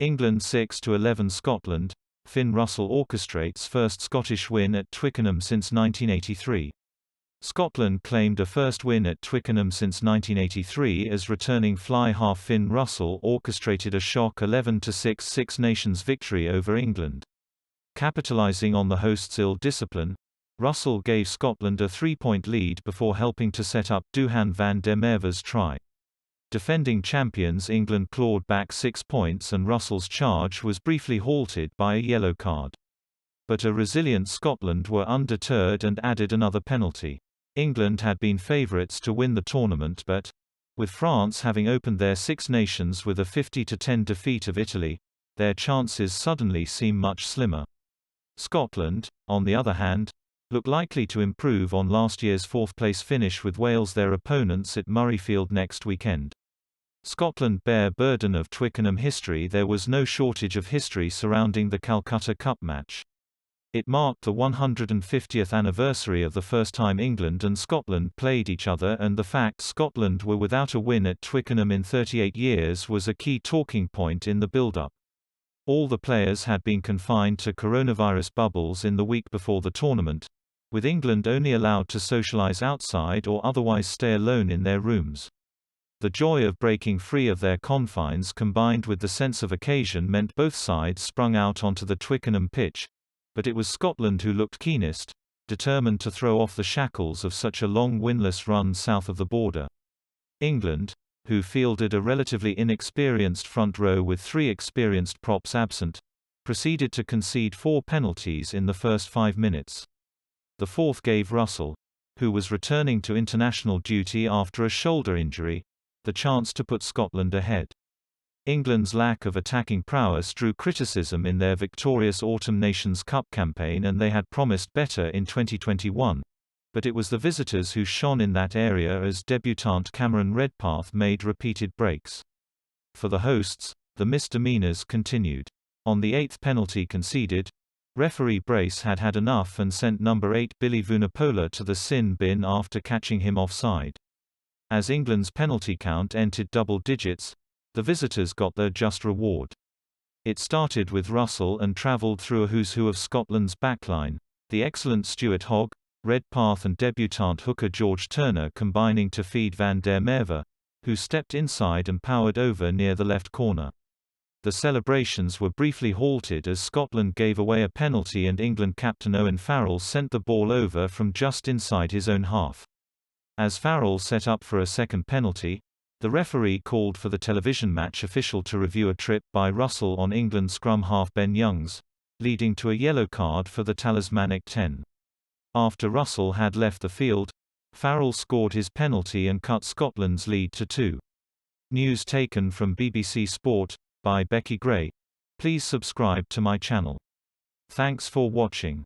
England 6-11 Scotland. Finn Russell orchestrates first Scottish win at Twickenham since 1983. Scotland claimed a first win at Twickenham since 1983 as returning fly-half Finn Russell orchestrated a shock 11-6 Six Nations victory over England. Capitalising on the hosts' ill-discipline, Russell gave Scotland a 3-point lead before helping to set up Duhan van der Merwe's try. Defending champions England clawed back 6 points and Russell's charge was briefly halted by a yellow card. But a resilient Scotland were undeterred and added another penalty. England had been favourites to win the tournament but, with France having opened their Six Nations with a 50-10 defeat of Italy, their chances suddenly seem much slimmer. Scotland, on the other hand, look likely to improve on last year's fourth-place finish with Wales their opponents at Murrayfield next weekend. Scotland bear burden of Twickenham history. There was no shortage of history surrounding the Calcutta Cup match. It marked the 150th anniversary of the first time England and Scotland played each other, and the fact Scotland were without a win at Twickenham in 38 years was a key talking point in the build-up. All the players had been confined to coronavirus bubbles in the week before the tournament, with England only allowed to socialise outside or otherwise stay alone in their rooms. The joy of breaking free of their confines combined with the sense of occasion meant both sides sprung out onto the Twickenham pitch, but it was Scotland who looked keenest, determined to throw off the shackles of such a long winless run south of the border. England, who fielded a relatively inexperienced front row with 3 experienced props absent, proceeded to concede 4 penalties in the first 5 minutes. The fourth gave Russell, who was returning to international duty after a shoulder injury, the chance to put Scotland ahead. England's lack of attacking prowess drew criticism in their victorious Autumn Nations Cup campaign, and they had promised better in 2021. But it was the visitors who shone in that area as debutant Cameron Redpath made repeated breaks. For the hosts, the misdemeanors continued. On the 8th penalty conceded, referee Brace had had enough and sent number 8 Billy Vunipola to the sin bin after catching him offside. As England's penalty count entered double digits, the visitors got their just reward. It started with Russell and travelled through a who's who of Scotland's backline, the excellent Stuart Hogg, Redpath and debutant hooker George Turner combining to feed van der Merwe, who stepped inside and powered over near the left corner. The celebrations were briefly halted as Scotland gave away a penalty and England captain Owen Farrell sent the ball over from just inside his own half. As Farrell set up for a second penalty, the referee called for the television match official to review a trip by Russell on England scrum half Ben Youngs, leading to a yellow card for the talismanic 10. After Russell had left the field, Farrell scored his penalty and cut Scotland's lead to 2. News taken from BBC Sport, by Becky Gray. Please subscribe to my channel. Thanks for watching.